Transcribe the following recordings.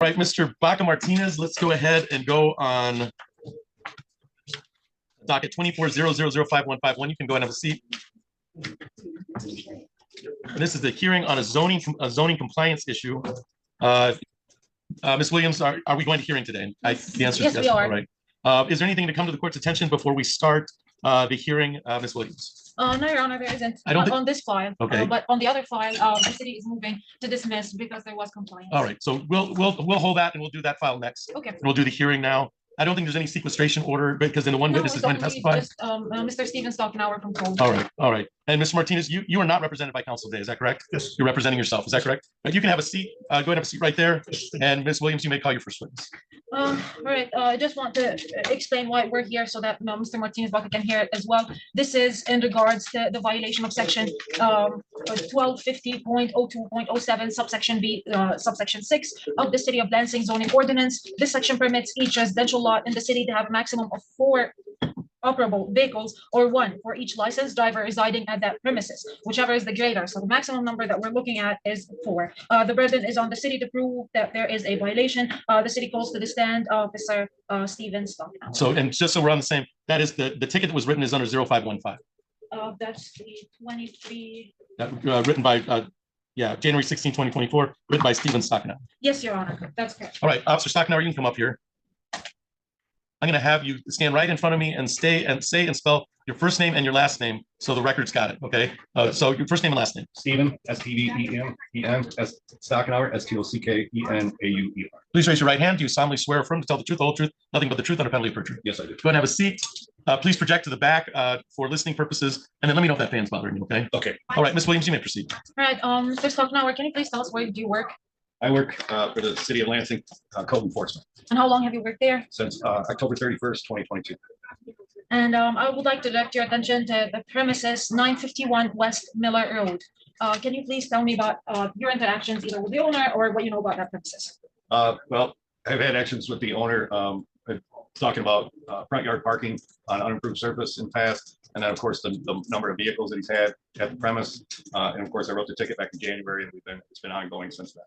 right, Mr. Baca Martinez, let's go ahead and go on docket 24000515. You can go and have a seat. This is the hearing on a zoning compliance issue. Ms. Williams, are we going to hearing today? The answer is yes. We are. All right. Is there anything to come to the court's attention before we start the hearing, Ms. Williams? No, Your Honor, there isn't. I don't think... on this file. Okay. But on the other file, the city is moving to dismiss because there was compliance. All right. So we'll hold that and we'll do that file next. Okay. And we'll do the hearing now. I don't think there's any sequestration order because then the one witness is going to testify. Just, Mr. Stephen Stockenauer from Flores. All right. All right. And Mr. Martinez, you are not represented by counsel today. Is that correct? Yes. You're representing yourself. Is that correct? Right. You can have a seat. Go ahead and have a seat right there. And Ms. Williams, you may call your first witness. All right. I just want to explain why we're here so that Mr. Martinez-Baca can hear it as well. This is in regards to the violation of section 1250.02.07 subsection B, subsection 6 of the City of Lansing zoning ordinance. This section permits each residential lot in the city to have a maximum of 4 operable vehicles, or 1 for each licensed driver residing at that premises, whichever is the greater. So the maximum number that we're looking at is 4. The burden is on the city to prove that there is a violation. The city calls to the stand Officer Stephen Stockenauer. So, and just so we're on the same, that is the ticket that was written is under 0515. That's the 23. Written by January 16, 2024, written by Stephen Stockenauer. Yes, Your Honor, that's correct. All right, Officer Stockenauer, you can come up here. I'm going to have you stand right in front of me and say and spell your first name and your last name so the record's got it. Okay. So your first name and last name. Stephen, S-T-V-E-N-E-N, S. Stockenauer, S-T-O-C-K-E-N-A-U-E-R. Please raise your right hand. Do you solemnly swear or affirm to tell the truth, the whole truth, nothing but the truth under penalty of perjury? Yes, I do. Go ahead and have a seat. Please project to the back for listening purposes, and then let me know if that fan's bothering you. Okay. Okay. All right, Ms. Williams, you may proceed. All right, Mr. Stockenauer, can you please tell us where do you work? I work for the City of Lansing Code Enforcement. And how long have you worked there? Since October 31st, 2022. And I would like to direct your attention to the premises 951 West Miller Road. Can you please tell me about your interactions either with the owner or what you know about that premises? Well, I've had actions with the owner talking about front yard parking on unimproved surface in past, and then of course the number of vehicles that he's had at the premise. And of course I wrote the ticket back in January, and it's been ongoing since then.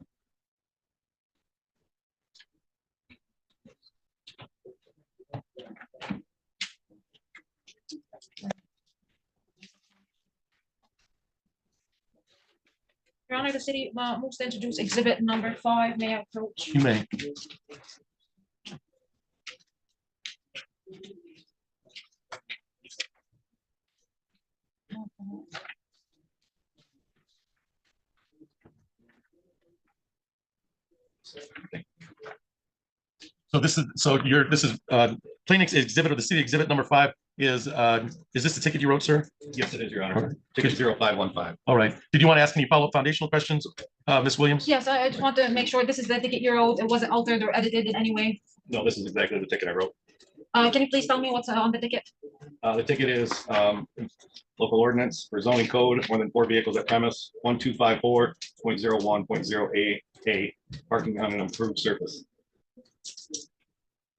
Your Honor, the city moves to introduce exhibit number 5. May I approach? You may. So this is plaintiff's exhibit or the city exhibit number 5 is this the ticket you wrote, sir? Yes, it is, Your Honor. Ticket 0515. All right. Did you want to ask any follow-up foundational questions, Ms. Williams? Yes, I just want to make sure this is the ticket you wrote. It wasn't altered or edited in any way. No, this is exactly the ticket I wrote. Can you please tell me what's on the ticket? The ticket is local ordinance for zoning code, more than 4 vehicles at premise, 1254.01.0A, parking on an improved surface.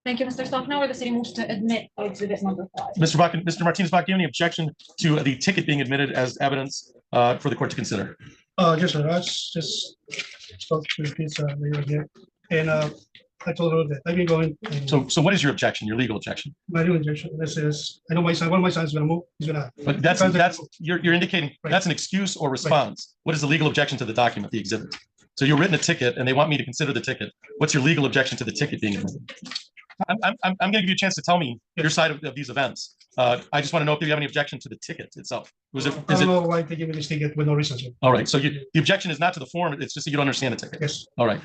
Thank you, Mr. Stockenauer. The city moves to admit exhibit number 5. Mr. Martinez-Baca, do you have any objection to the ticket being admitted as evidence for the court to consider? Yes, sir. I just spoke to this lady here, and I told her that I've been going. So what is your objection? Your legal objection? My legal objection. This is I know my son. One of my sons is going to move. He's going to. But that's you're indicating that's an excuse or response. Right. What is the legal objection to the document, the exhibit? So you're written a ticket, and they want me to consider the ticket. What's your legal objection to the ticket being admitted? I'm going to give you a chance to tell me your side of these events. I just want to know if you have any objection to the ticket itself. I don't know why they give me this ticket with no reason. All right. So the objection is not to the form. It's just that you don't understand the ticket. Yes. All right.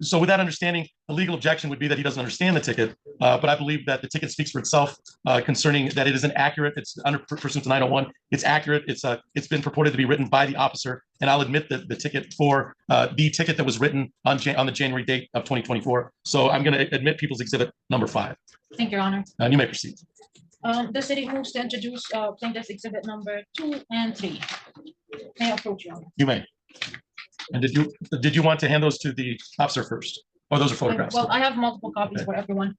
So with that understanding, the legal objection would be that he doesn't understand the ticket. But I believe that the ticket speaks for itself concerning that it is inaccurate. It's under pursuant to 901. It's accurate. It's been purported to be written by the officer. And I'll admit that the ticket for the ticket that was written on the January date of 2024. So I'm going to admit people's exhibit number 5. Thank you, Your Honor. And you may proceed. The city moves to introduce plaintiff's exhibit number 2 and 3. May I approach, Your Honor? You may. And did you want to hand those to the officer first? Or those are photographs? Well, I have multiple copies for everyone.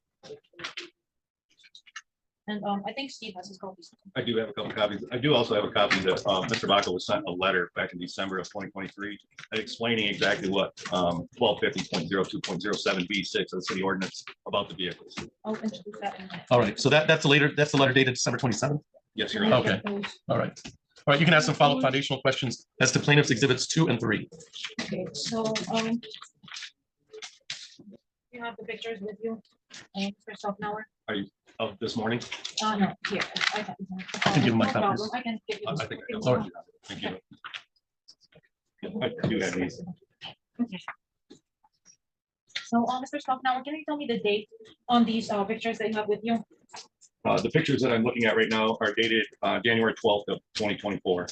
And I think Steve has his copies. I do have a couple copies. I do also have a copy that Mr. Baca was sent a letter back in December of 2023 explaining exactly what 1250.02.07B6 of the city ordinance about the vehicles. I'll introduce that in a minute. All right, so that's the letter dated December 27th. Yes, Your Honor. Okay. All right. All right, you can ask some follow-up foundational questions as to plaintiffs exhibits 2 and 3. Okay, so, you have the pictures with you, first off now, Of this morning. no, here, I have. I can give him my No copies. problem, I can give you. I this. think I All right. Thank you. I do have these. Okay. So, Mr. Stocknower, can you tell me the date on these pictures that you have with you? The pictures that I'm looking at right now are dated January 12th of 2024.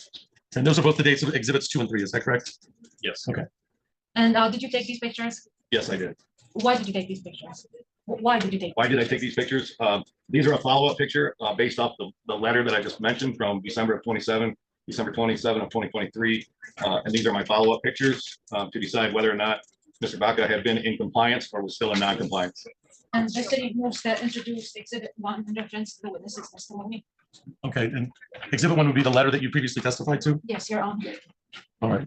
And those are both the dates of exhibits 2 and 3, is that correct? Yes. Okay. And did you take these pictures? Yes, I did. Why did you take these pictures? Why did you take? Why did I take these pictures? These are a follow-up picture based off the letter that I just mentioned from December of 27 of 2023. And these are my follow-up pictures to decide whether or not Mr. Baca had been in compliance or was still in non-compliance. And the city moves to introduce exhibit 1 in reference to the witness's testimony. Okay, and exhibit 1 would be the letter that you previously testified to? Yes, Your Honor. All right.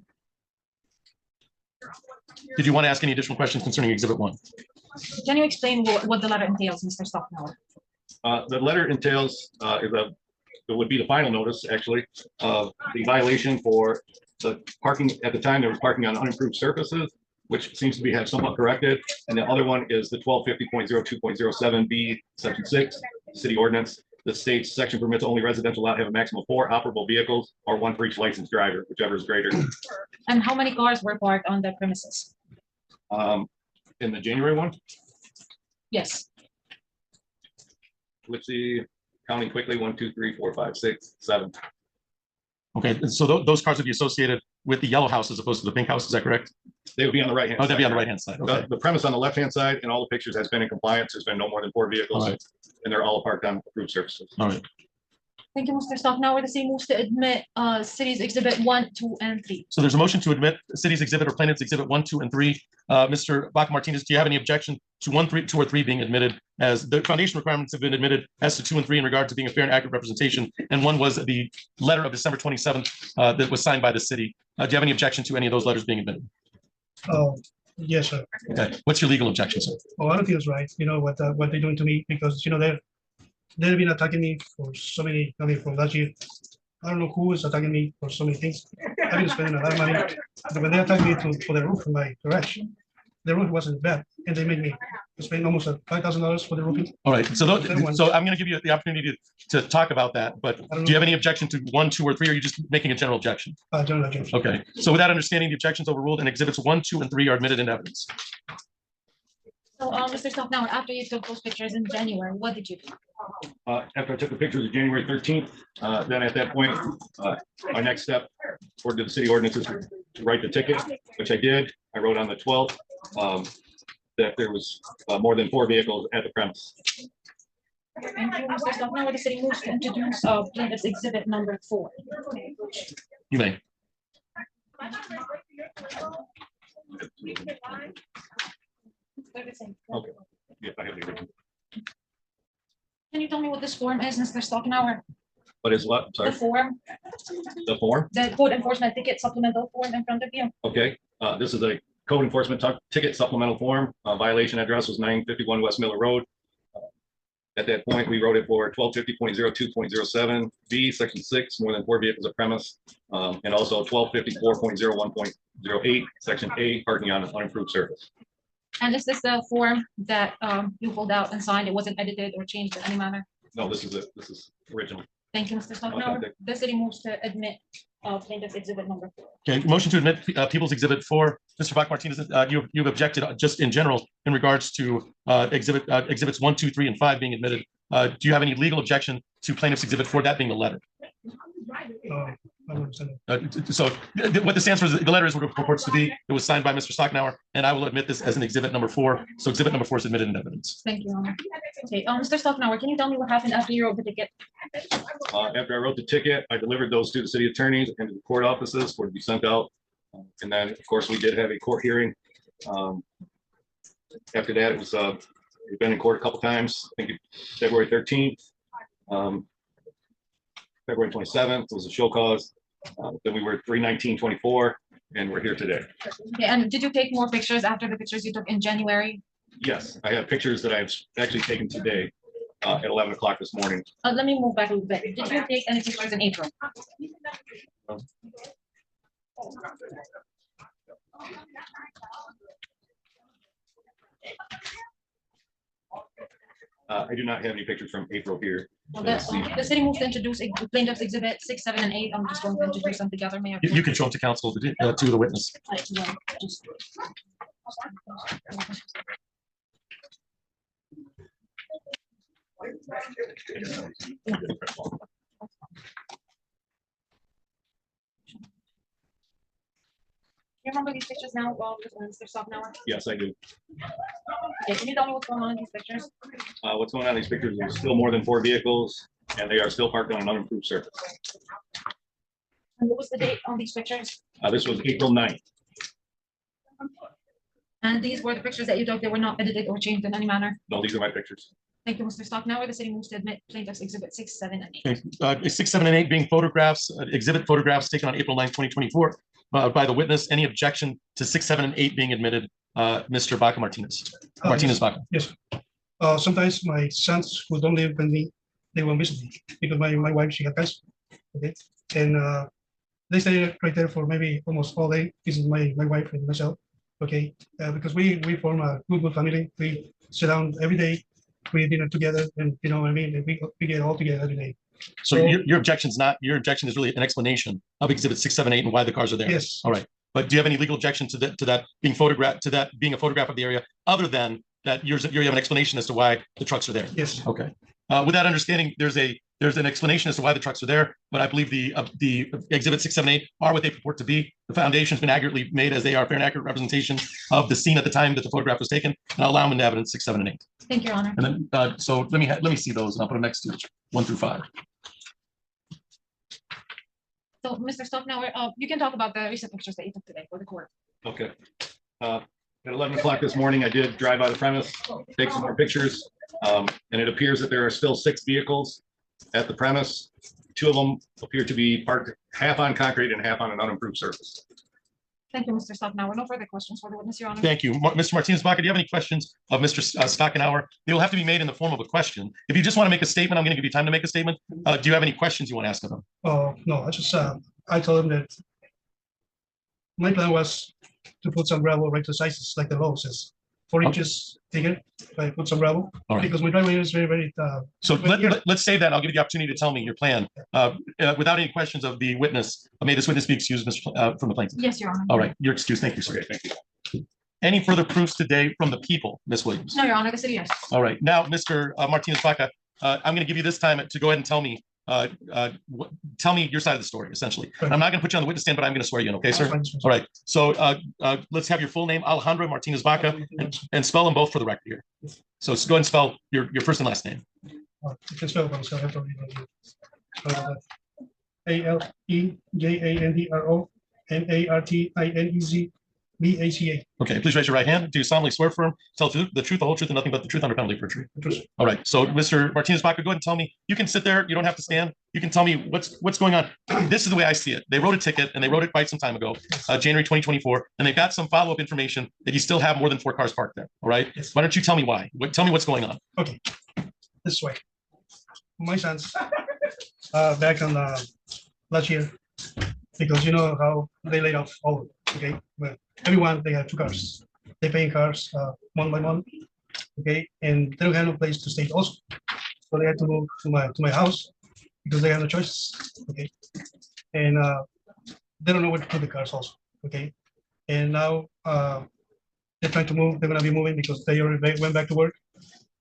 Did you want to ask any additional questions concerning exhibit 1? Can you explain what the letter entails, Mr. Stocknower? The letter entails it would be the final notice, actually, of the violation for the parking. At the time, there was parking on unimproved surfaces, which seems to be have somewhat corrected. And the other one is the 1250.02.07B, section 6, city ordinance that states section permits only residential lot have a maximum of 4 operable vehicles or 1 for each licensed driver, whichever is greater. And how many cars were parked on the premises? In the January one, Yes. let's see, counting quickly, 1, 2, 3, 4, 5, 6, 7. Okay, and so those cars would be associated with the yellow house as opposed to the pink house, is that correct? They would be on the right hand. Oh, they'd be on the right-hand side, okay. The premise on the left-hand side and all the pictures has been in compliance. There's been no more than 4 vehicles, All right. and they're all parked on approved surfaces. All right, Thank you, Mr. Stocknower. The city moves to admit cities exhibit 1, 2, and 3. so there's a motion to admit city's exhibit or plaintiff's exhibit 1, 2, and 3. Mr. Baca Martinez, do you have any objection to 1, 3, 2, or 3 being admitted, as the foundation requirements have been admitted as to 2 and 3 in regard to being a fair and accurate representation, and one was the letter of December 27th that was signed by the city. Do you have any objection to any of those letters being admitted? Oh, yes, sir. Okay, what's your legal objection, sir? Oh, I don't feel it's right, what they're doing to me, because, they've been attacking me for so many, for last year. I don't know who is attacking me for so many things. I've been spending a lot of money. When they attacked me for the roof in my garage, the roof wasn't bad, and they made me spend almost $5,000 for the roofing. All right, so I'm going to give you the opportunity to talk about that, but do you have any objection to 1, 2, or 3, or are you just making a general objection? General objection. Okay, so without understanding, the objections overruled and exhibits 1, 2, and 3 are admitted into evidence. So, Mr. Stocknower, after you took those pictures in January, what did you do? After I took the pictures of January 13th, then at that point, my next step toward the city ordinance is to write the ticket, which I did. I wrote on the 12th that there was more than 4 vehicles at the premise. Thank you, Mr. Stocknower. The city moves to introduce plaintiff's exhibit number 4. You may. Okay. Yeah, I have the original. Can you tell me what this form is, Mr. Stocknower? What is what? The Sorry, form, the form? the code enforcement ticket supplemental form in front of you. Okay, this is a code enforcement ticket supplemental form. Violation address was 951 West Miller Road. At that point, we wrote it for 1250.02.07 B, section 6, more than 4 vehicles at premise, and also 1254.01.08, section A, parking on an unimproved surface. And is this the form that you filled out and signed? It wasn't edited or changed in any manner? No, this is it. This is original. Thank you, Mr. Stocknower. The city moves to admit plaintiff's exhibit number 4. Okay, motion to admit People's Exhibit 4. Mr. Baca Martinez, you've objected just in general in regards to exhibits 1, 2, 3, and 5 being admitted. Do you have any legal objection to plaintiff's exhibit 4, that being the letter? I wouldn't say So what this stands for is the letter is what it purports to be. It was signed by Mr. Stocknower, and I will admit this as an exhibit number 4. So exhibit number 4 is admitted in evidence. Thank you, Your Honor. Okay, Mr. Stocknower, can you tell me what happened after you wrote the ticket? After I wrote the ticket, I delivered those to the city attorneys and to the court offices for it to be sent out. And then, of course, we did have a court hearing. After that, it was we've been in court a couple times. I think February 13th, February 27th was a show cause. Then we were 3/19/24, and we're here today. Okay, and did you take more pictures after the pictures you took in January? Yes, I have pictures that I've actually taken today at 11 o'clock this morning. Let me move back a little bit. Did you take any pictures in April? I do not have any pictures from April here. Well, the city moves to introduce plaintiff's exhibit 6, 7, and 8. I'm just going to introduce them together, Mayor. You can show them to counsel, to the witness. Just- You remember these pictures now, Mr. Stocknower? Yes, I do. Okay, can you tell me what's going on in these pictures? What's going on in these pictures is still more than 4 vehicles, and they are still parked on an unimproved surface. And what was the date on these pictures? This was April 9th. And these were the pictures that you took. They were not edited or changed in any manner. No, these are my pictures. Thank you, Mr. Stocknower. The city moves to admit plaintiff's exhibit 6, 7, and 8. Okay, 6, 7, and 8 being photographs, exhibit photographs taken on April 9th, 2024 by the witness. Any objection to 6, 7, and 8 being admitted? Mr. Baca Martinez. Martinez Baca. Yes. Sometimes my sons who don't live with me, they will visit me because my wife, she had cancer. Okay. And they stay right there for maybe almost all day. This is my wife and myself. Okay. Because we form a good family. We sit down every day. We dinner together, and you know what I mean. We get all together every day. So your objection is really an explanation of exhibit 6, 7, 8 and why the cars are there. Yes. All right. But do you have any legal objection to that being photographed, to that being a photograph of the area, other than that you have an explanation as to why the trucks are there? Yes. Okay. With that understanding, there's an explanation as to why the trucks are there, but I believe the exhibit 6, 7, 8 are what they purport to be. The foundation's been accurately made as they are fair and accurate representation of the scene at the time that the photograph was taken, and I'll allow them into evidence 6, 7, and 8. Thank you, Your Honor. And then, so let me see those, and I'll put them next to 1 through 5. So, Mr. Stocknower, you can talk about the recent pictures that you took today for the court. Okay. At 11 o'clock this morning, I did drive by the premise, take some more pictures, and it appears that there are still 6 vehicles at the premise. 2 of them appear to be parked half on concrete and half on an unimproved surface. Thank you, Mr. Stocknower. No further questions for the witness, Your Honor. Thank you. Mr. Martinez-Baca, do you have any questions of Mr. Stockenauer? They will have to be made in the form of a question. If you just want to make a statement, I'm going to give you time to make a statement. Do you have any questions you want to ask of him? No, I told him that my plan was to put some gravel right to sizes like the law says, 4 inches thicker. If I put some gravel, All right. because my driveway is very. So let's say that. I'll give you the opportunity to tell me your plan without any questions of the witness. May this witness be excused, from the plaintiff? Yes, Your Honor. All right, you're excused. Thank you, sir. Okay, thank you. Any further proofs today from the people, Ms. Williams? No, Your Honor, the city, yes. All right, now, Mr. Martinez-Baca, I'm going to give you this time to go ahead and tell me your side of the story, essentially. Right. I'm not going to put you on the witness stand, but I'm going to swear you in, okay, sir? All right, so let's have your full name, Alejandro Martinez-Baca, and spell them both for the record here. So go ahead and spell your first and last name. You can spell it by myself. ALEJANDROMARTINEZBACA. Okay, please raise your right hand. Do you solemnly swear firm, tell the truth, the whole truth, and nothing but the truth under penalty of perjury? All right, so Mr. Martinez-Baca, go ahead and tell me. You can sit there. You don't have to stand. You can tell me what's going on. This is the way I see it. They wrote a ticket, and they wrote it quite some time ago, January 2024, and they've got some follow-up information that you still have more than 4 cars parked there. All right, Yes. why don't you tell me why? Tell me what's going on. Okay, this way. My sons, back on last year, because you know how they laid off all, okay? Well, everyone, they have 2 cars. They paying cars one by one, okay? And they don't have no place to stay also. So they had to move to my house because they have no choices, okay? And they don't know where to put the cars also, okay? And now they're trying to move. They're gonna be moving because they already went back to work.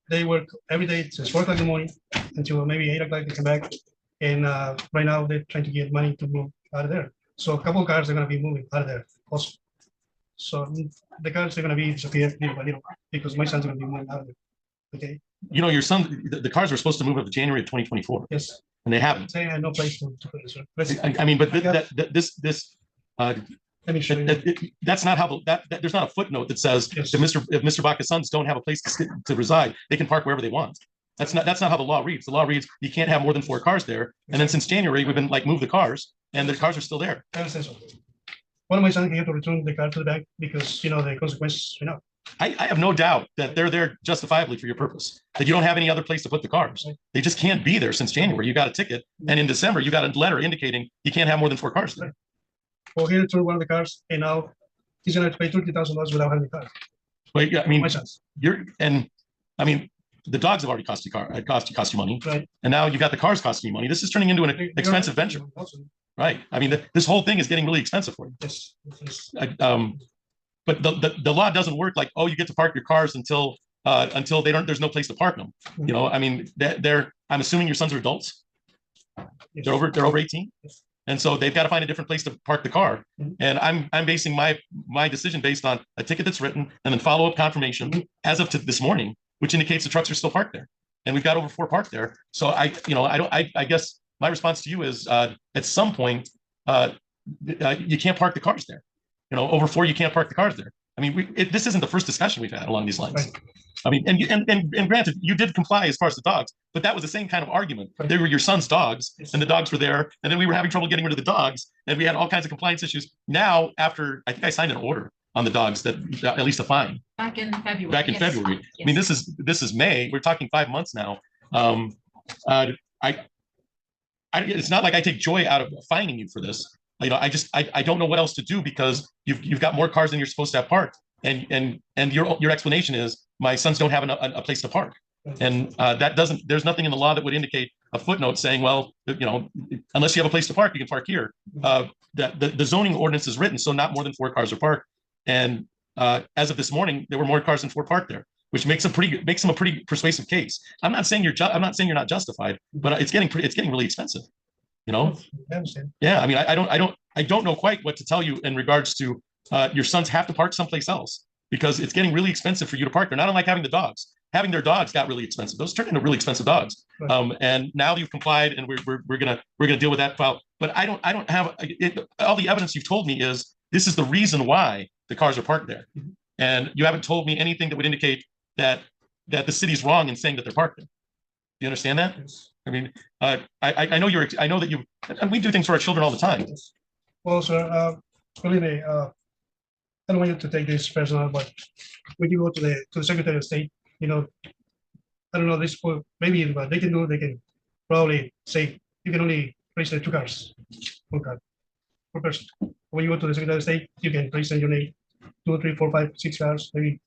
They work every day since 4 o'clock in the morning until maybe 8 o'clock they come back. And right now they're trying to get money to move out of there. So a couple of cars are gonna be moving out of there also. So the cars are gonna be disappeared little by little because my sons are gonna be moving out of there. Okay. You know, your son, the cars were supposed to move up to January of 2024, Yes. and they haven't. They had no place to put it. Sir. I mean, but this Let me show you. that's not how there's not a footnote that says Yes. if Mr. Baca's sons don't have a place to reside, they can park wherever they want. That's not how the law reads. The law reads you can't have more than 4 cars there. And then since January, we've been like move the cars, and the cars are still there. I understand so. One of my sons had to return the car to the bank because the consequences, I have no doubt that they're there justifiably for your purpose. That you don't have any other place to put the cars. They just can't be there since January. You got a ticket, and in December you got a letter indicating you can't have more than 4 cars there. Well, he returned one of the cars, and now he's gonna have to pay $30,000 without having the car. But yeah, I mean, My sons, the dogs have already cost you money, right? and now you've got the cars costing you money. This is turning into an expensive venture, right? I mean, this whole thing is getting really expensive for you. Yes. Yes. But the law doesn't work like, oh, you get to park your cars until there's no place to park them. I mean, I'm assuming your sons are adults. Yes. They're over 18. Yes. And so they've got to find a different place to park the car. And I'm basing my decision based on a ticket that's written and then follow-up confirmation as of this morning, which indicates the trucks are still parked there. And we've got over 4 parked there. So I guess my response to you is at some point you can't park the cars there. Over 4, you can't park the cars there. I mean, this isn't the first discussion we've had along these lines. Right. I mean, and granted, you did comply as far as the dogs, but that was the same kind of argument. Right. They were your son's dogs, and the dogs were there, and then we were having trouble getting rid of the dogs, and we had all kinds of compliance issues. Now, after I think I signed an order on the dogs that at least a fine Back in February. back in yes. February. Yes. I mean, this is May. We're talking 5 months now. It's not like I take joy out of fining you for this. I don't know what else to do because you've got more cars than you're supposed to have parked, and your explanation is my sons don't have a place to park, and there's nothing in the law that would indicate a footnote saying, well, unless you have a place to park, you can park here. The zoning ordinance is written so not more than 4 cars are parked, and as of this morning, there were more cars than 4 parked there, which makes them a pretty persuasive case. I'm not saying you're not justified, but it's getting really expensive. I understand. Yeah, I mean, I don't know quite what to tell you in regards to your sons have to park someplace else because it's getting really expensive for you to park there. Not unlike having the dogs. Having their dogs got really expensive. Those turned into really expensive dogs. Right. And now you've complied, and we're gonna deal with that file. But I don't have all the evidence you've told me is this is the reason why the cars are parked there, and you haven't told me anything that would indicate that the city's wrong in saying that they're parked there. Do you understand that? Yes. I mean, I know that you, and we do things for our children all the time. Well, sir, believe me, I don't want you to take this personal, but when you go to the Secretary of State, I don't know this, maybe what they can probably say you can only register 2 cars, 1 car per person. When you go to the Secretary of State, you can register your name 2, 3, 4, 5, 6 cars, maybe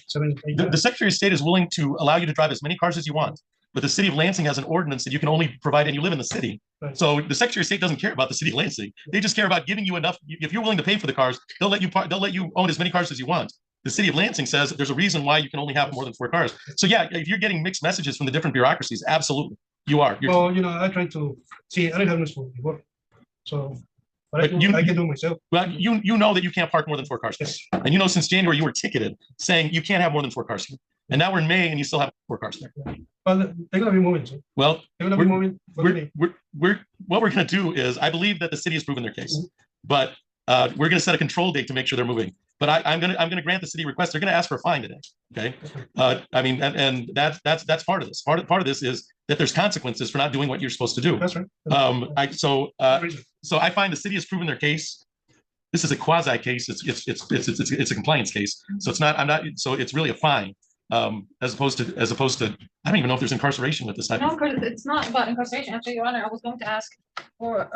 7, 8. The Secretary of State is willing to allow you to drive as many cars as you want. But the city of Lansing has an ordinance that you can only provide, and you live in the city. Right. So the Secretary of State doesn't care about the city of Lansing. They just care about giving you enough. If you're willing to pay for the cars, they'll let you own as many cars as you want. The city of Lansing says there's a reason why you can only have more than 4 cars. So yeah, if you're getting mixed messages from the different bureaucracies, absolutely, you are. Well, I try to see. I don't have no school before, so but I can do it myself. Well, you know that you can't park more than 4 cars. Yes. And since January you were ticketed saying you can't have more than 4 cars here. And now we're in May and you still have 4 cars there. But they're gonna be moving. So Well, they're gonna be moving. what we're going to do is I believe that the city has proven their case, but we're going to set a control date to make sure they're moving. But I'm going to grant the city request. They're going to ask for a fine today. Okay. I mean, and that's part of this. Part of this is that there's consequences for not doing what you're supposed to do. That's right. So I find the city has proven their case. This is a quasi case. It's a compliance case. So it's really a fine. As opposed to I don't even know if there's incarceration with this type No, of. it's not about incarceration. Actually, Your Honor, I was going to ask for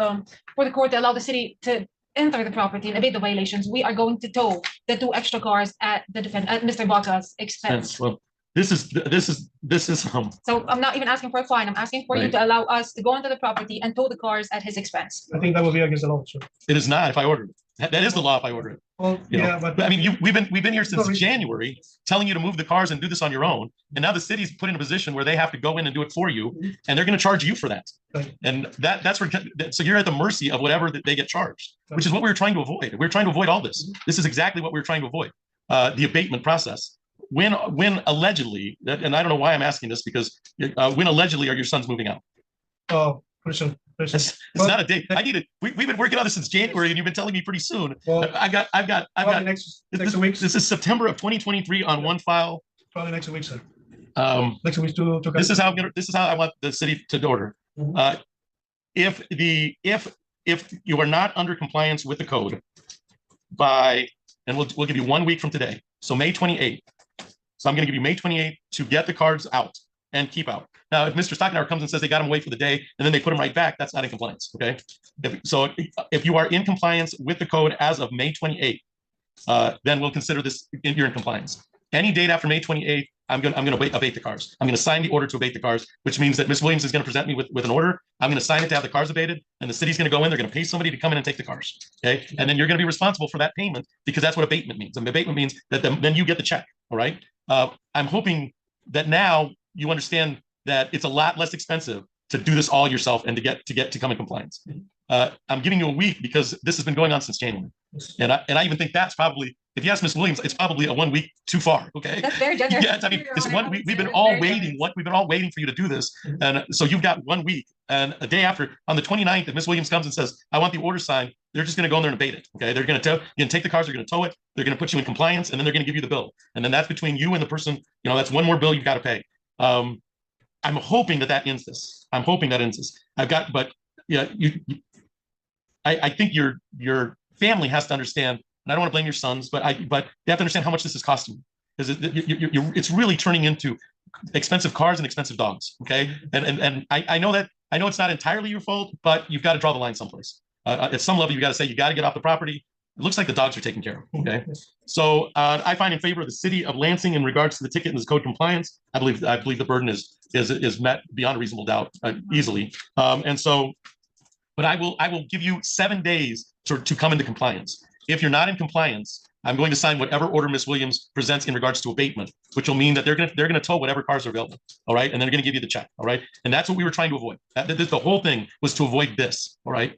the court to allow the city to enter the property and evade the violations. We are going to tow the 2 extra cars at Mr. Baca's expense. Well, this is So I'm not even asking for a fine. I'm asking for you Right. to allow us to go into the property and tow the cars at his expense. I think that will be against the law. So it is not if I order it. That is the law if I order it. well, You know, yeah, but I mean, we've been here since No reason. January telling you to move the cars and do this on your own. And now the city's put in a position where they have to go in and do it for you, and they're going to charge you for that. Right. And that's where, so you're at the mercy of whatever that they get charged, which is what we were trying to avoid. We were trying to avoid all this. This is exactly what we were trying to avoid, the abatement process. When allegedly, and I don't know why I'm asking this because when allegedly are your sons moving out? pretty soon. It's not a date. We've been working on this since January, and you've been telling me pretty soon. Well, I've got probably next this week. is September of 2023 on one file. Probably next week, sir. next week to. This is how I want the city to order. If you are not under compliance with the code by, and we'll give you 1 week from today, so May 28th. So I'm going to give you May 28th to get the cards out and keep out. Now, if Mr. Stockenauer comes and says they got them away for the day and then they put them right back, that's not in compliance. Okay. If you are in compliance with the code as of May 28th, then we'll consider this you're in compliance. Any date after May 28th, I'm going to abate the cars. I'm going to sign the order to abate the cars, which means that Ms. Williams is going to present me with an order. I'm going to sign it to have the cars abated, and the city's going to go in. They're going to pay somebody to come in and take the cars. Okay, and then you're going to be responsible for that payment because that's what abatement means. And abatement means that then you get the check. All right. I'm hoping that now you understand that it's a lot less expensive to do this all yourself and to come in compliance. I'm giving you a week because this has been going on since January, and I even think that's probably, if you ask Ms. Williams, it's probably a 1 week too far. Okay. That's very generous. Yeah, I mean, it's 1 week. We've been all waiting. We've been all waiting for you to do this, and so you've got 1 week. And a day after, on the 29th, if Ms. Williams comes and says, "I want the order signed," they're just going to go in there and abate it. Okay, they're going to take the cars, they're going to tow it, they're going to put you in compliance, and then they're going to give you the bill. And then that's between you and the person. That's one more bill you've got to pay. I'm hoping that ends this. I'm hoping that ends this. But yeah, I think your family has to understand. And I don't want to blame your sons, but they have to understand how much this is costing you, because it's really turning into expensive cars and expensive dogs. Okay, and I know it's not entirely your fault, but you've got to draw the line someplace. At some level, you got to say you got to get off the property. It looks like the dogs are taken care of. Okay, so I find in favor of the city of Lansing in regards to the ticket and this code compliance. I believe the burden is met beyond a reasonable doubt easily. But I will give you 7 days to come into compliance. If you're not in compliance, I'm going to sign whatever order Ms. Williams presents in regards to abatement, which will mean that they're going to tow whatever cars are available. All right, and they're going to give you the check. All right, and that's what we were trying to avoid. The whole thing was to avoid this. All right.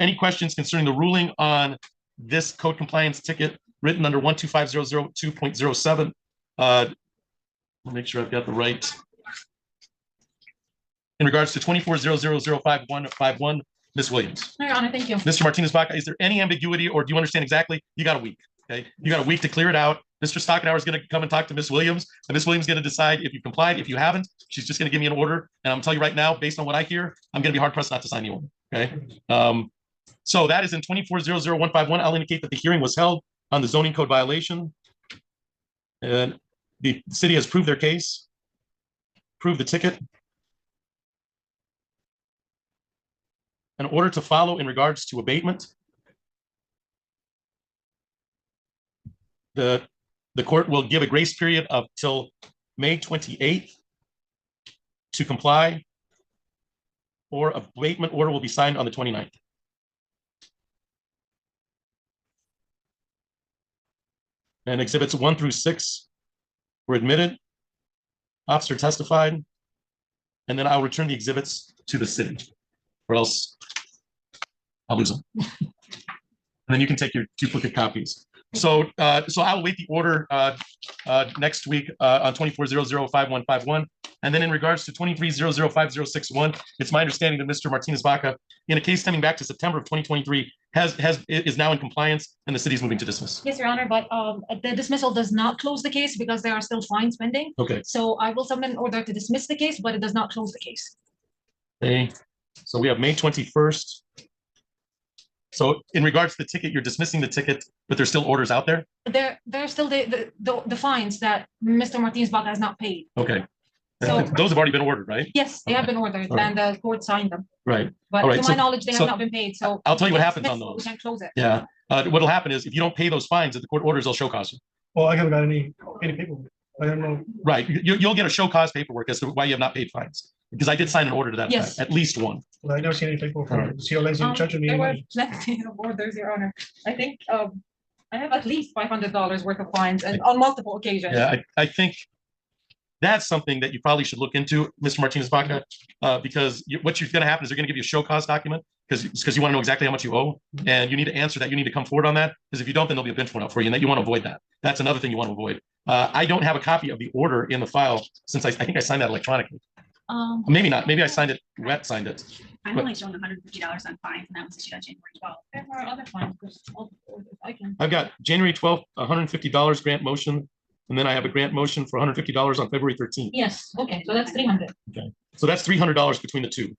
Any questions concerning the ruling on this code compliance ticket written under 125.002.07? I'll make sure I've got the right. In regards to 24.0005151, Ms. Williams. Your Honor, thank you. Mr. Martinez-Baca, is there any ambiguity, or do you understand exactly? You got a week. Okay, you got a week to clear it out. Mr. Stockenauer is going to come and talk to Ms. Williams, and Ms. Williams is going to decide if you complied. If you haven't, she's just going to give me an order. And I'm telling you right now, based on what I hear, I'm going to be hard pressed not to sign the order. Okay. So that is in 24.00151. I'll indicate that the hearing was held on the zoning code violation, and the city has proved their case, proved the ticket. An order to follow in regards to abatement. The court will give a grace period of till May 28th to comply, or abatement order will be signed on the 29th. And exhibits 1 through 6 were admitted. Officer testified, and then I'll return the exhibits to the city, or else I'll lose them. And then you can take your duplicate copies. So I will wait the order next week on 24.005.151. And then in regards to 23.005.061, it's my understanding that Mr. Martinez-Baca, in a case stemming back to September of 2023, is now in compliance, and the city is moving to dismiss. Yes, Your Honor, but the dismissal does not close the case because there are still fines pending. Okay. So I will submit an order to dismiss the case, but it does not close the case. Okay. So we have May 21st. So in regards to the ticket, you're dismissing the ticket, but there's still orders out there? There's still the fines that Mr. Martinez-Baca has not paid. Okay. So those have already been ordered, right? yes, they have been ordered, All right. and the court signed them. Right. But All right, to my knowledge, they have not been paid. So I'll tell you what we happens can't on dismiss it. those. We can't close it. Yeah. What'll happen is if you don't pay those fines, if the court orders, they'll show cause you. Well, I haven't got any paperwork. I don't know. Right. You'll get a show cause paperwork as to why you have not paid fines. Because I did sign an order to that Yes. effect, at least one. Well, I never seen any paperwork All from right. the CO Lansing charging me. There were money. plenty of orders, Your Honor. I think I have at least $500 worth of fines, and on multiple occasions. Yeah, I think that's something that you probably should look into, Mr. Martinez-Baca, because what's going to happen is they're going to give you a show cause document because you want to know exactly how much you owe, and you need to answer that. You need to come forward on that, because if you don't, then there'll be a bench warrant out for you, and that you want to avoid that. That's another thing you want to avoid. I don't have a copy of the order in the file since I think I signed that electronically. Maybe not. Maybe I signed it. Signed it. I'm only showing $150 on fines, and that was issued on January 12th. There are other fines, because I can. I've got January 12th, $150 grant motion and then I have a grant motion for $150 on February 13th. Yes, okay, so that's 300. So that's $300 between the two.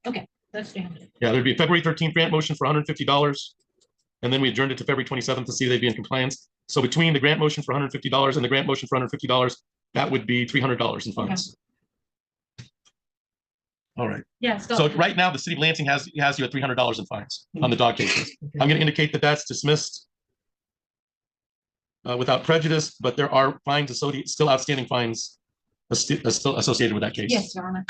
That's 300. Yeah, there'd be a February 13th grant motion for $150. And then we adjourned it to February 27th to see if they'd be in compliance. So between the grant motion for $150 and the grant motion for $150, that would be $300 in fines. All right. Yeah, So right now, the city of Lansing has you at $300 in fines on the dog cases. I'm going to indicate that that's dismissed without prejudice, but there are fines, still outstanding fines still associated with that case. Yes, Your Honor.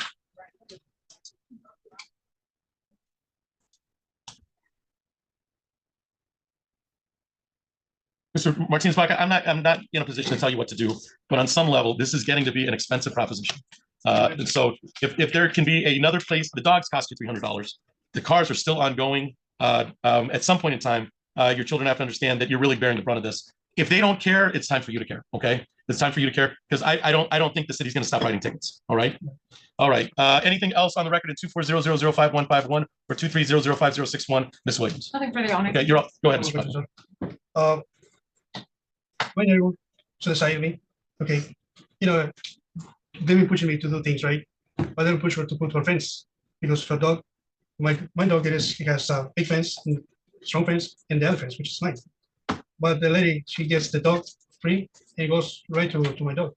Mr. Martinez-Baca, I'm not in a position to tell you what to do, but on some level, this is getting to be an expensive proposition. And so if there can be another place, the dogs cost you $300. The cars are still ongoing. At some point in time, your children have to understand that you're really bearing the brunt of this. If they don't care, it's time for you to care. Okay, it's time for you to care because I don't think the city's going to stop writing tickets. All right. All right. Anything else on the record in 240005151 or 230056061? Ms. Williams. Nothing further, Your Honor. Okay, you're up. Go ahead, Mr. President. When you to the side of me, okay, they've been pushing me to do things, right? But they'll push her to put her fence because for dog, my dog he has a big fence, and strong fence, and the other fence, which is nice. But the lady, she gets the dog free and goes right to my dog.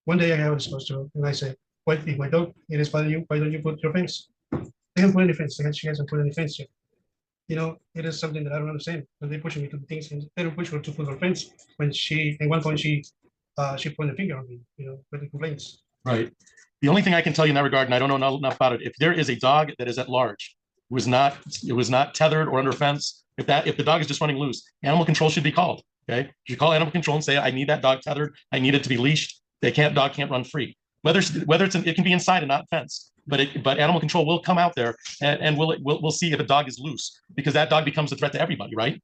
One day I have a response to her and I say, "Why if my dog it is bothering you? Why don't you put your fence?" They haven't put any fence. She hasn't put any fence yet. It is something that I don't understand. When they push me to do things, and they don't push her to put her fence. When at one point she pointed a finger on me, with the complaints. Right. The only thing I can tell you in that regard, and I don't know enough about it, if there is a dog that is at large, it was not tethered or under a fence, if the dog is just running loose, animal control should be called. Okay. You call animal control and say, I need that dog tethered, I need it to be leashed. Dog can't run free. It can be inside and not fenced. But animal control will come out there and we'll see if a dog is loose because that dog becomes a threat to everybody, right?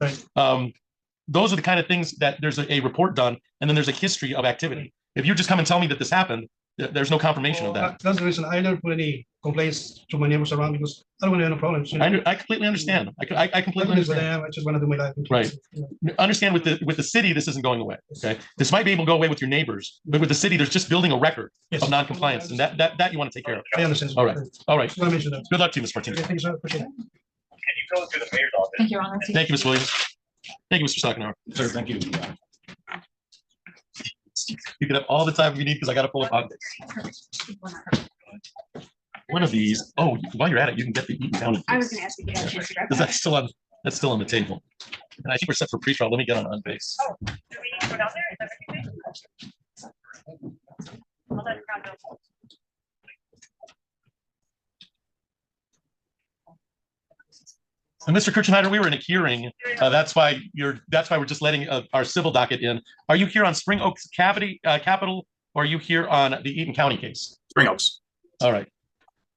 Those are the kind of things that there's a report done and then there's a history of activity. If you just come and tell me that this happened, there's no confirmation of that. That's the reason I never put any complaints to my neighbors around because I don't want to have no problems. I completely understand. I completely understand. I just want to do my life. Right. Understand with the city, this isn't going away. Okay. This might be able to go away with your neighbors, but with the city, there's just building a record of non-compliance, and that you want to take care of. I understand. All right. All right. Just want to mention that. Good luck to you, Ms. Martinez. Thank you, sir. Appreciate it. Can you go to the mayor's office? Thank you, Your Honor. Thank you, Ms. Williams. Thank you, Mr. Stockenauer. Sir, thank you. You can have all the time you need because I got to pull up on one of these. Oh, while you're at it, you can get the Eaton County. I was gonna ask if you had a chance to grab Because that. that's still on the table. And I think we're set for pre-trial. Let me get on base. Do we need to go down there? Is that what you think? I'll let it round up. And Mr. Kirchenheider, we were in a hearing. That's why we're just letting our civil docket in. Are you here on Spring Oaks Capital, or are you here on the Eaton County case? Spring Oaks. All right.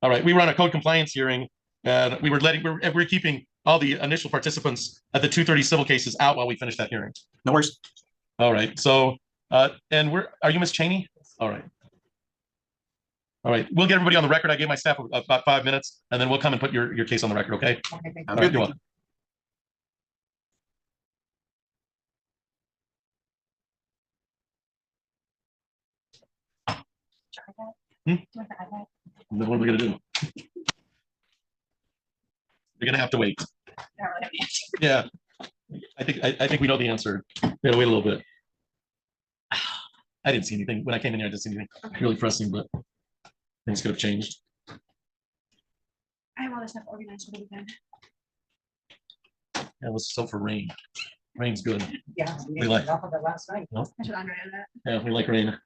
All right. We were on a code compliance hearing, and we're keeping all the initial participants at the 230 civil cases out while we finish that hearing. No worries. All right. So, and are you Ms. Cheney? All right. All right. We'll get everybody on the record. I gave my staff about 5 minutes, and then we'll come and put your case on the record. Okay. Okay, thank All you. right, you're welcome. Hmm? Do you want the iPad? Then what are we gonna do? We're gonna have to wait. I don't really have the answer. Yeah. I think we know the answer. We gotta wait a little bit. I didn't see anything. When I came in here, I didn't see anything really pressing, but things could have changed. I have all this stuff organized for the weekend. Yeah, let's hope for rain. Rain's good. Yeah. We like- Off of it last night. I should Andre know that. Yeah, we like rain.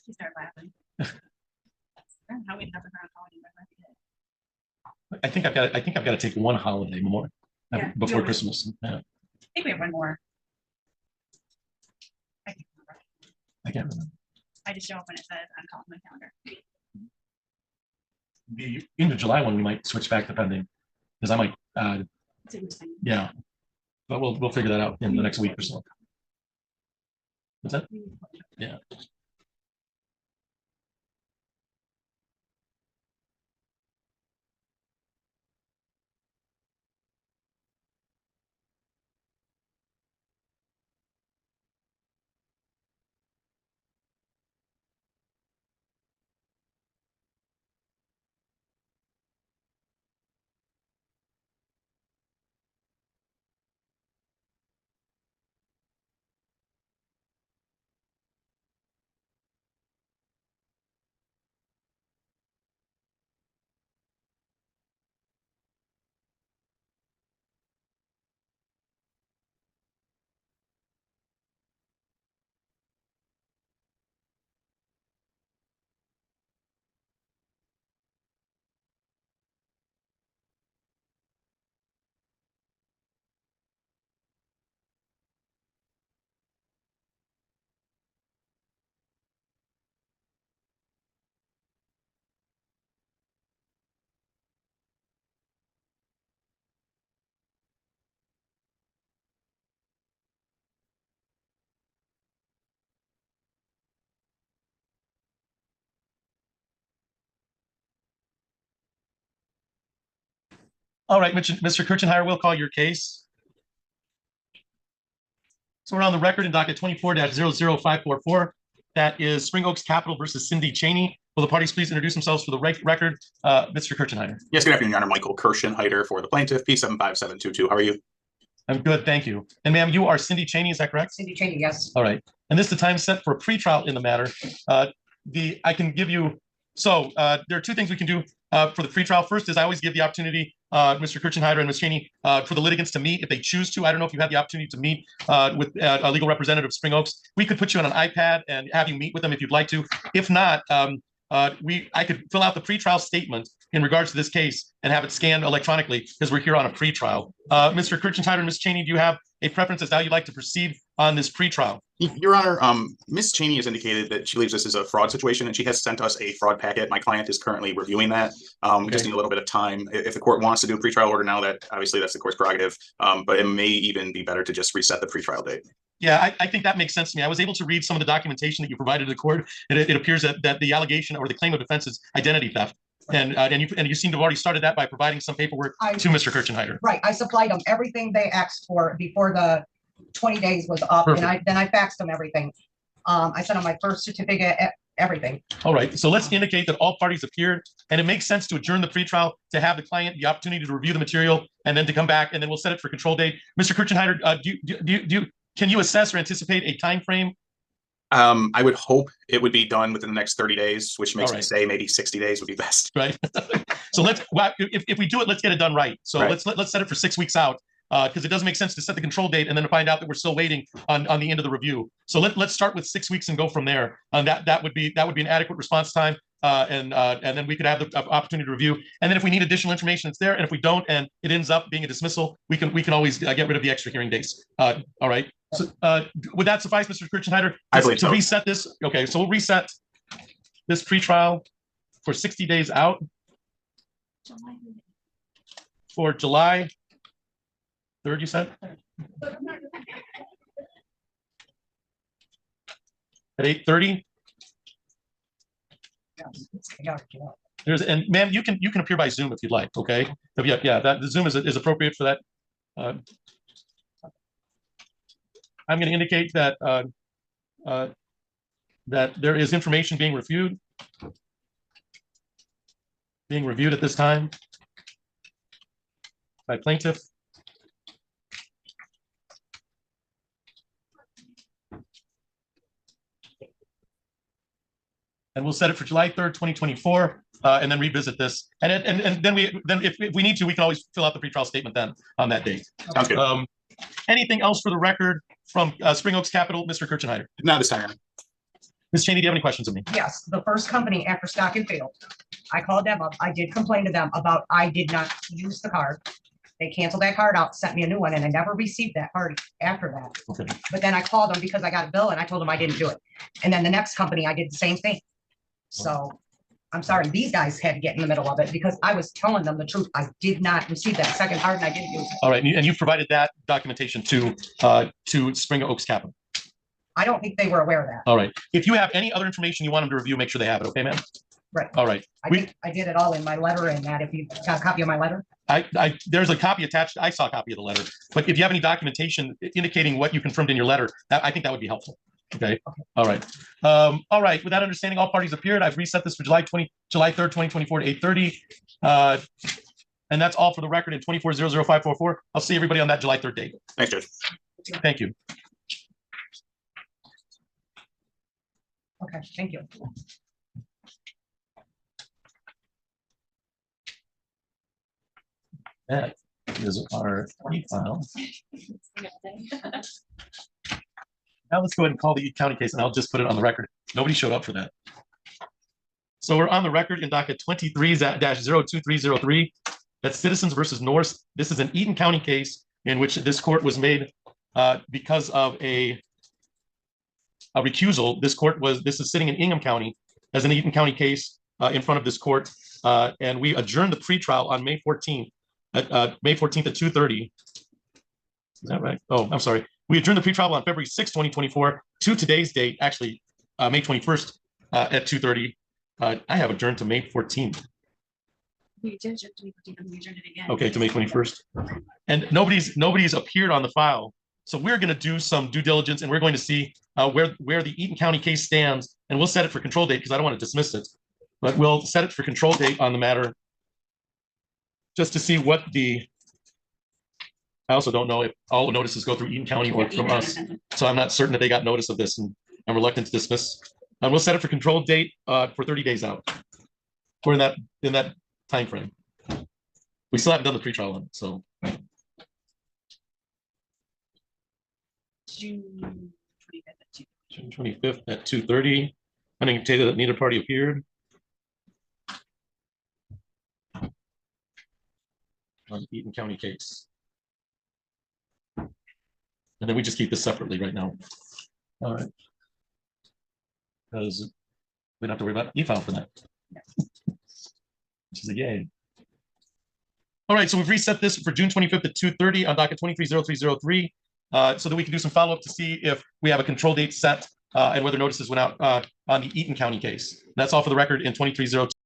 He started laughing. I don't know how we have the ground holiday, but I I think I've got to take one holiday more Yeah, before you'll- Christmas. Yeah, think we have one more. I can't remember. I can't remember. I just show up when it says on my calendar. The end of July one, we might switch back depending, because I might, It's interesting. yeah. But we'll figure that out in the next week or so. What's that? Yeah. All right, Mr. Kirchenheimer, we'll call your case. So we're on the record in docket 24-00544. That is Spring Oaks Capital versus Cindy Cheney. Will the parties please introduce themselves for the record? Mr. Kirchenheimer. Yes, good afternoon, Your Honor. Michael Kirchenheider for the plaintiff, P75722. How are you? I'm good, thank you. And ma'am, you are Cindy Cheney, is that correct? Cindy Cheney, yes. All right. And this is the time set for a pretrial in the matter. I can give you, there are two things we can do for the pretrial. First is I always give the opportunity, Mr. Kirchenheider and Ms. Cheney, for the litigants to meet if they choose to. I don't know if you had the opportunity to meet with a legal representative of Spring Oaks. We could put you on an iPad and have you meet with them if you'd like to. If not, I could fill out the pretrial statement in regards to this case and have it scanned electronically because we're here on a pretrial. Mr. Kirchenheider and Ms. Cheney, do you have a preference as to how you'd like to proceed on this pretrial? Your Honor, Ms. Cheney has indicated that she believes this is a fraud situation and she has sent us a fraud packet. My client is currently reviewing that. We just need a little bit of time. If the court wants to do a pretrial order now, that obviously that's the court's prerogative, but it may even be better to just reset the pretrial date. Yeah, I think that makes sense to me. I was able to read some of the documentation that you provided to the court, and it appears that the allegation or the claim of defense is identity theft. And you seem to have already started that by providing some paperwork to Mr. Kirchenheider. Right, I supplied them everything they asked for before the 20 days was up, Perfect. and then I faxed them everything. I sent them my birth certificate, everything. All right, so let's indicate that all parties appeared, and it makes sense to adjourn the pretrial to have the client the opportunity to review the material and then to come back, and then we'll set it for control date. Mr. Kirchenheider, can you assess or anticipate a time frame? I would hope it would be done within the next 30 days, which makes me say maybe 60 days would be best. Right. So if we do it, let's get it done right. So let's set it for 6 weeks out. Because it doesn't make sense to set the control date and then to find out that we're still waiting on the end of the review. So let's start with 6 weeks and go from there. That would be an adequate response time, and then we could have the opportunity to review. And then if we need additional information, it's there. And if we don't, and it ends up being a dismissal, we can always get rid of the extra hearing dates. All right. So would that suffice, Mr. Kirchenheider? I believe so. To reset this. Okay. So we'll reset this pretrial for 60 days out for July 3rd, you said? At 8:30? There's, and ma'am, you can appear by Zoom if you'd like, okay? Yeah, that the Zoom is appropriate for that. I'm going to indicate that that there is information being reviewed at this time by plaintiff. And we'll set it for July 3rd, 2024, and then revisit this. And then if we need to, we can always fill out the pretrial statement then on that date. Sounds good. Anything else for the record from Spring Oaks Capital, Mr. Kirchenheider? Not this time. Ms. Cheney, do you have any questions of me? Yes, the first company after stock and failed. I called them up. I did complain to them about I did not use the card. They canceled that card out, sent me a new one, and I never received that card after that. Okay. But then I called them because I got a bill and I told them I didn't do it. And then the next company, I did the same thing. So I'm sorry, these guys had to get in the middle of it because I was telling them the truth. I did not receive that second card and I didn't use it. All right, and you provided that documentation to Spring Oaks Capital. I don't think they were aware of that. All right. If you have any other information you want them to review, make sure they have it. Okay, ma'am? Right. All right. I did it all in my letter and that. If you got a copy of my letter. There's a copy attached. I saw a copy of the letter. But if you have any documentation indicating what you confirmed in your letter, I think that would be helpful. Okay. All right. All right. With that understanding, all parties appeared. I've reset this for July 3rd, 2024 to 8:30. And that's all for the record in 24-00544. I'll see everybody on that July 3rd date. Thanks, Judge. Thank you. Okay, thank you. That is our e-file. Now let's go ahead and call the E County case, and I'll just put it on the record. Nobody showed up for that. So we're on the record in docket 23-02303. That's Citizens versus Norse. This is an Eaton County case in which this court was made because of a recusal. This is sitting in Ingham County as an Eaton County case in front of this court. And we adjourned the pretrial on May 14th at 2:30. Is that right? Oh, I'm sorry. We adjourned the pretrial on February 6, 2024 to today's date, actually May 21st at 2:30. I have adjourned to May 14th. We did just, we adjourned it again. Okay, to May 21st. And nobody's appeared on the file. So we're going to do some due diligence and we're going to see where the Eaton County case stands, and we'll set it for control date because I don't want to dismiss it, but we'll set it for control date on the matter just to see what I also don't know if all the notices go through Eaton County or from us. So I'm not certain that they got notice of this, and I'm reluctant to dismiss. And we'll set it for control date for 30 days out. Or in that time frame. We still haven't done the pretrial on it, so. June 25th at 2. June 25th at 2:30. I didn't tell you that neither party appeared. On the Eaton County case. And then we just keep this separately right now. All right. Because we don't have to worry about e-file for that. Which is a yay. All right, so we've reset this for June 25th at 2:30 on docket 230303, so that we can do some follow-up to see if we have a control date set and whether notices went out on the Eaton County case. That's all for the record in 2302.